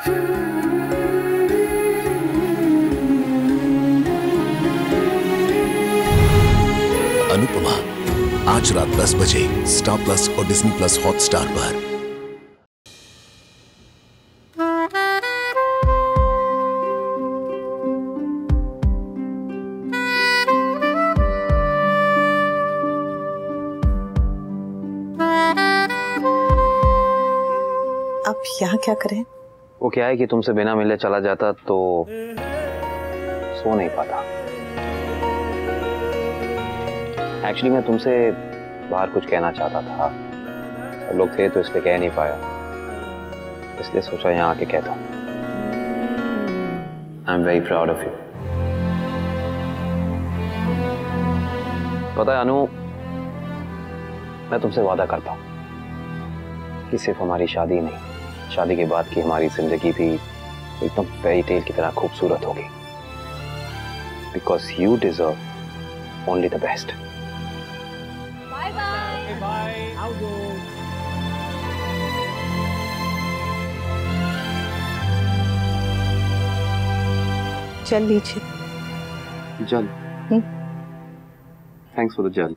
अनुपमा आज रात 10 बजे स्टार प्लस और डिज्नी प्लस हॉटस्टार पर। अब यहाँ क्या करें? वो क्या है कि तुमसे बिना मिले चला जाता तो सो नहीं पाता। एक्चुअली मैं तुमसे बाहर कुछ कहना चाहता था, सब लोग थे तो इसलिए कह नहीं पाया, इसलिए सोचा यहाँ आके कहता हूँ। I am very proud of you. पता है अनु, मैं तुमसे वादा करता हूँ कि सिर्फ हमारी शादी नहीं, शादी के बाद की हमारी जिंदगी भी एकदम फेरी टेल की तरह खूबसूरत होगी। Because you deserve only the best. Bye bye. Bye. जल लीजिए। जल? Thanks for the jal.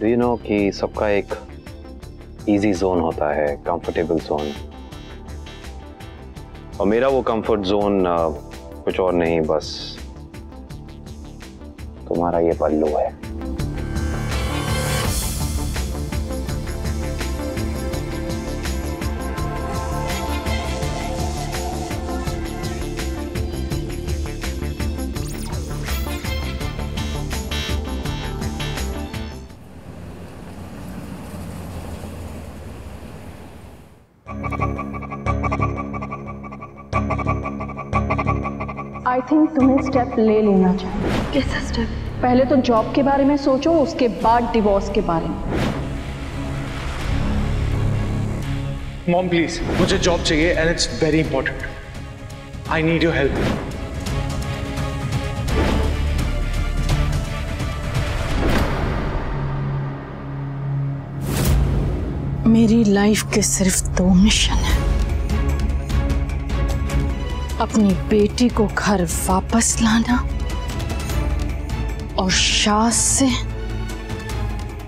Do you know कि सबका एक इजी जोन होता है, कंफर्टेबल जोन, और मेरा वो कंफर्ट जोन कुछ और नहीं, बस तुम्हारा ये पल्लू है। आई थिंक तुम्हें स्टेप ले लेना चाहिए। कैसा स्टेप? पहले तो जॉब के बारे में सोचो, उसके बाद डिवोर्स के बारे में। मॉम प्लीज, मुझे जॉब चाहिए and it's very important. I need your help. मेरी लाइफ के सिर्फ 2 मिशन है। अपनी बेटी को घर वापस लाना और शास से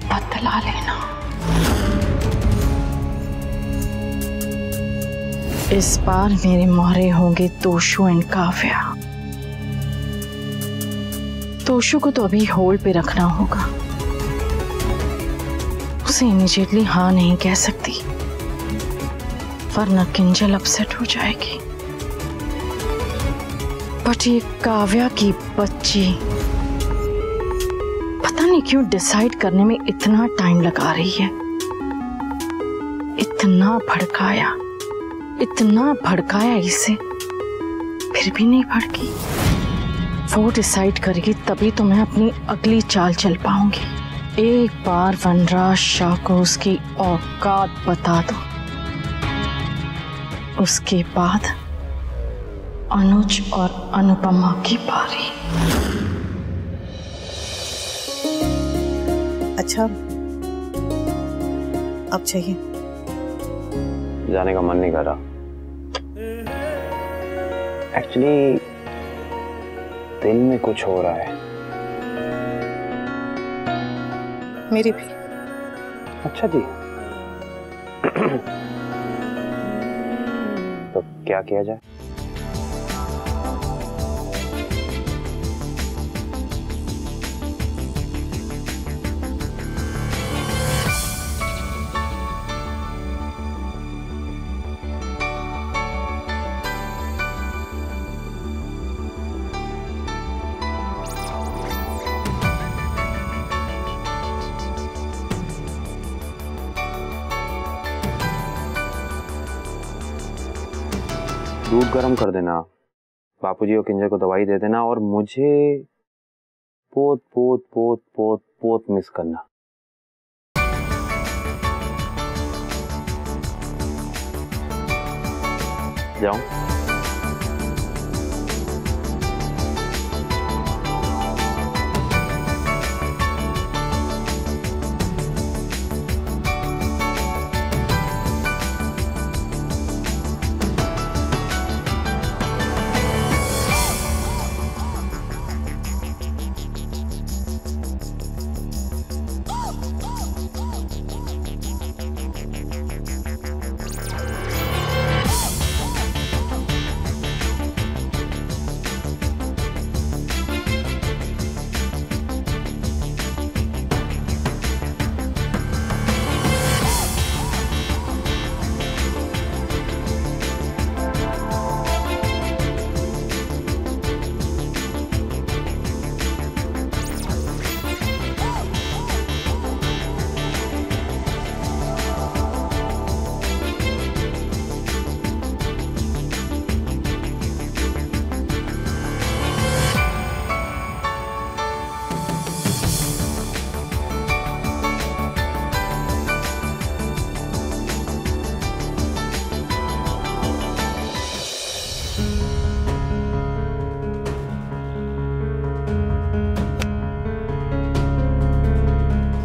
बदला लेना। इस बार मेरे मोहरे होंगे तोशु एंड काव्या। तोशु को तो अभी होल्ड पे रखना होगा, उसे इमीडिएटली हाँ नहीं कह सकती वरना किंजल अपसेट हो जाएगी। बट ये काव्या की बच्ची पता नहीं क्यों डिसाइड करने में इतना टाइम लगा रही है। इतना भड़काया इसे, फिर भी नहीं भड़की। वो डिसाइड करेगी तभी तो मैं अपनी अगली चाल चल पाऊंगी। एक बार वनराज शाह को उसकी औकात बता दो, उसके बाद अनुज और अनुपमा की बारी। अच्छा, अब चाहिए? जाने का मन नहीं कर रहा। एक्चुअली दिल में कुछ हो रहा है। मेरे भी। अच्छा जी। तो क्या किया जाए? दूध गर्म कर देना, बापूजी और किंजर को दवाई दे देना, और मुझे पोत पोत पोत पोत पोत मिस करना। जाऊं?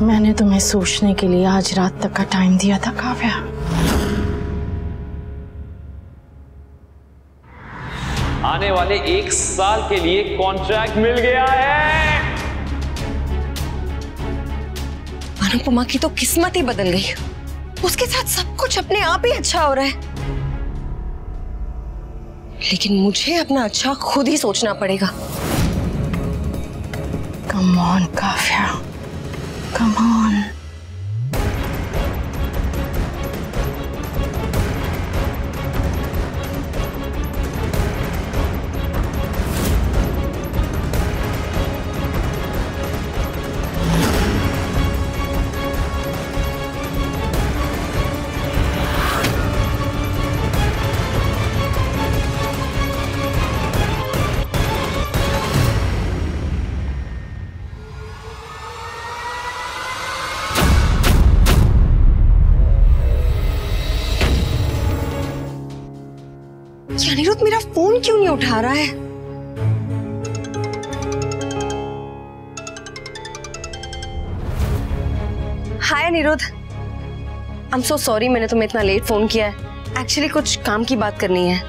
मैंने तुम्हें सोचने के लिए आज रात तक का टाइम दिया था काव्या। आने वाले 1 साल के लिए कॉन्ट्रैक्ट मिल गया है। अनुपमा की तो किस्मत ही बदल गई। उसके साथ सब कुछ अपने आप ही अच्छा हो रहा है, लेकिन मुझे अपना अच्छा खुद ही सोचना पड़ेगा। Come on Kavya, come on. Aniruddh मेरा फोन क्यों नहीं उठा रहा है? Hi Aniruddh, I am so sorry मैंने तुम्हें इतना लेट फोन किया है। एक्चुअली कुछ काम की बात करनी है।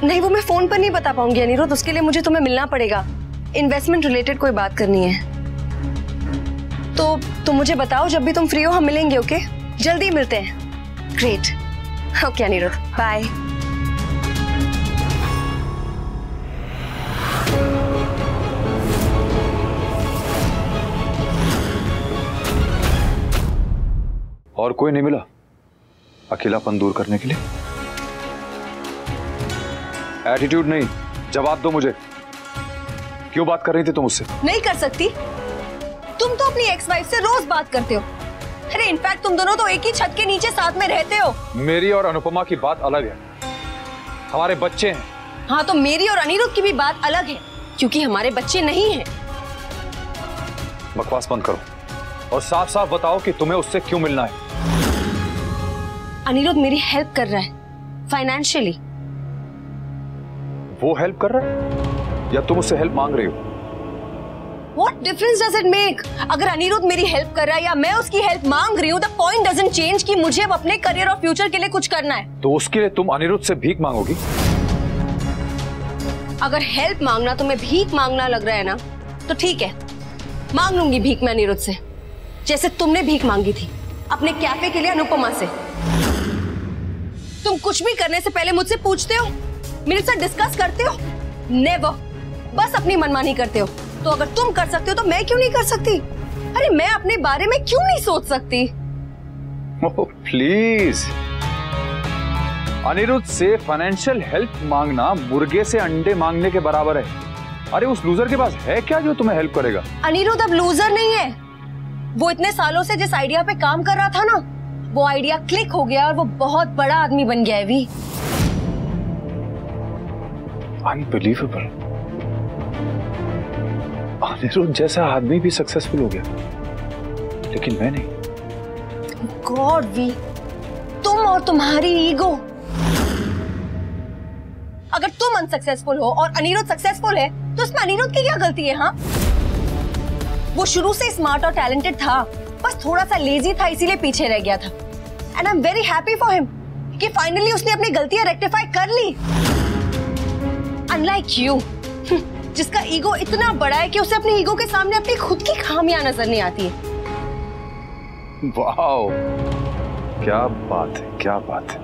नहीं, वो मैं फोन पर नहीं बता पाऊंगी अनिरुद्ध, उसके लिए मुझे तुम्हें मिलना पड़ेगा। इन्वेस्टमेंट रिलेटेड कोई बात करनी है। तो तुम मुझे बताओ जब भी तुम फ्री हो, हम मिलेंगे। ओके, जल्दी मिलते हैं। Great, okay Aniruddh, bye. और कोई नहीं मिला अकेलापन दूर करने के लिए? एटीट्यूड नहीं, जवाब दो मुझे। क्यों बात कर रही थी तुम उससे? नहीं कर सकती। तुम तो अपनी एक्स वाइफ से रोज बात करते हो। अरे इनफैक्ट तुम दोनों तो एक ही छत के नीचे साथ में रहते हो। मेरी और अनुपमा की बात अलग है, हमारे बच्चे हैं। हाँ, तो मेरी और अनिरुद्ध की भी बात अलग है, क्योंकि हमारे बच्चे नहीं हैं। बकवास बंद करो और साफ साफ बताओ कि तुम्हें उससे क्यों मिलना है। अनिरुद्ध मेरी हेल्प कर रहा है फाइनेंशियली। वो हेल्प कर रहा है या तुम उससे हेल्प मांग रही हो? What difference does it make? अगर अनिरुद्ध मेरी हेल्प कर रहा है या मैं उसकी हेल्प मांग रही हूँ, the point doesn't change कि मुझे अब अपने करियर और फ्यूचर के लिए कुछ करना है। तो उसके लिए तुम अनिरुद्ध से भीख मांगोगी? अगर हेल्प मांगना तुम्हें भीख मांगना लग रहा है ना, तो ठीक है, मांग लूंगी भीख मैं अनिरुद्ध से, जैसे तुमने भीख मांगी थी अपने कैफे के लिए अनुपमा से। तुम कुछ भी करने से पहले मुझसे पूछते हो, मेरे साथ डिस्कस करते हो? नेवर, बस अपनी मनमानी करते हो। तो अगर तुम कर सकते हो तो मैं क्यों नहीं कर सकती? अरे मैं अपने बारे में क्यों नहीं सोच सकती? ओह प्लीज, अनिरुद्ध से फाइनेंशियल हेल्प मांगना मुर्गे से अंडे मांगने के बराबर है। अरे उस लूजर के पास है क्या जो तुम्हें हेल्प करेगा? अनिरुद्ध अब लूजर नहीं है। वो इतने सालों से जिस आइडिया पे काम कर रहा था ना, वो आइडिया क्लिक हो गया और वो बहुत बड़ा आदमी बन गया है। भी अनबिलीवेबल। अनिरुद्ध जैसा आदमी भी सक्सेसफुल हो गया, लेकिन मैं नहीं। गॉड वी, तुम और तुम्हारी ईगो। अगर तुम अनसक्सेसफुल हो और अनिरुद्ध सक्सेसफुल है तो उसमें अनिरुद्ध की क्या गलती है? हाँ, वो शुरू से स्मार्ट और टैलेंटेड था, बस थोड़ा सा लेजी था, इसीलिए पीछे रह गया था। And I am very happy for him कि फाइनली उसने अपनी गलतियां रेक्टिफाई कर ली। अनलाइक यू, जिसका ईगो इतना बड़ा है कि उसे अपनी ईगो के सामने अपनी खुद की खामियां नजर नहीं आती है। वाओ, क्या बात है, क्या बात है।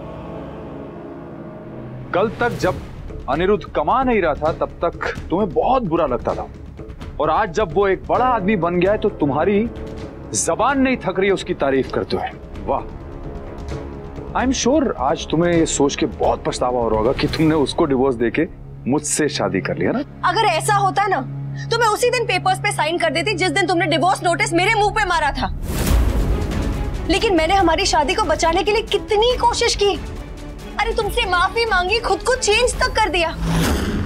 कल तक जब अनिरुद्ध कमा नहीं रहा था तब तक तुम्हें बहुत बुरा लगता था, और आज जब वो एक बड़ा आदमी बन गया है तो तुम्हारी जबान नहीं थक रही है उसकी तारीफ करते हुए। वाह, आई एम श्योर आज तुम्हें ये सोच के बहुत पछतावा हो रहा होगा कि तुमने उसको डिवोर्स देके मुझसे शादी कर लिया ना। अगर ऐसा होता ना तो मैं उसी दिन पेपर्स पे साइन कर देती जिस दिन तुमने डिवोर्स नोटिस मेरे मुंह पे मारा था। लेकिन मैंने हमारी शादी को बचाने के लिए कितनी कोशिश की। अरे तुमसे माफी मांगी, खुद को चेंज तक कर दिया,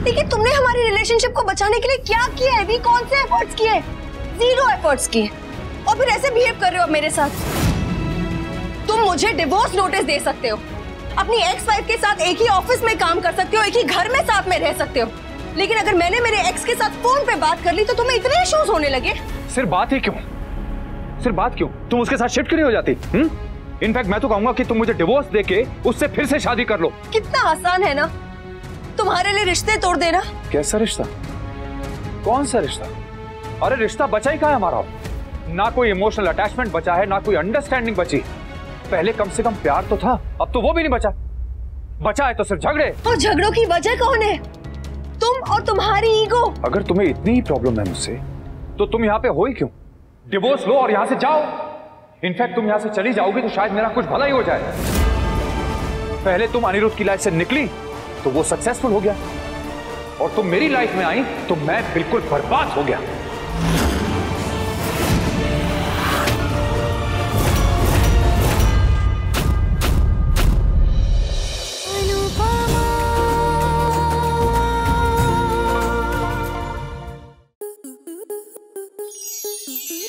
लेकिन तुमने हमारी रिलेशनशिप को बचाने के लिए क्या किया है? भी कौन से एफर्ट्स किए? जीरो एफर्ट्स किए। और फिर ऐसे बिहेव कर रहे हो मेरे साथ। तुम मुझे डिवोर्स नोटिस दे सकते हो, अपनी एक्स वाइफ के साथ एक ही ऑफिस में काम कर सकते हो, एक ही घर में साथ में रह सकते हो, लेकिन अगर मैंने मेरे एक्स के साथ फोन पे बात कर ली तो तुम्हें इतने इश्यूज होने लगे। सिर्फ बात ही क्यों, सिर्फ बात क्यों? तुम उसके साथ शिफ्ट क्यों नहीं हो जाती? इनफैक्ट मैं तो कहूंगा कि तुम मुझे डिवोर्स देके उससे फिर से शादी कर लो। कितना आसान है ना तुम्हारे लिए रिश्ते तोड़ देना। कैसा रिश्ता? कौन सा रिश्ता? अरे रिश्ता बचा ही कहाँ है हमारा? ना कोई इमोशनल अटैचमेंट बचा है, ना कोई अंडरस्टैंडिंग बची। पहले कम से कम प्यार तो था, अब तो वो भी नहीं बचा। बचा है तो सिर्फ झगड़े। और झगड़ों की वजह कौन है? तुम और तुम्हारी ईगो। अगर तुम्हें इतनी ही प्रॉब्लम है मुझसे तो तुम यहाँ पे हो ही क्यों? डिवोर्स लो और यहाँ से जाओ। इनफैक्ट तुम यहाँ से चली जाओगी तो शायद मेरा कुछ भला ही हो जाए। पहले तुम अनिरुद्ध की लाइफ से निकली तो वो सक्सेसफुल हो गया, और तुम मेरी लाइफ में आई तो मैं बिल्कुल बर्बाद हो गया।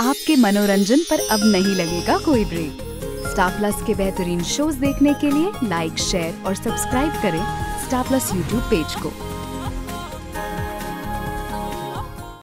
आपके मनोरंजन पर अब नहीं लगेगा कोई ब्रेक। स्टार प्लस के बेहतरीन शोज देखने के लिए लाइक, शेयर और सब्सक्राइब करें स्टार प्लस यूट्यूब पेज को।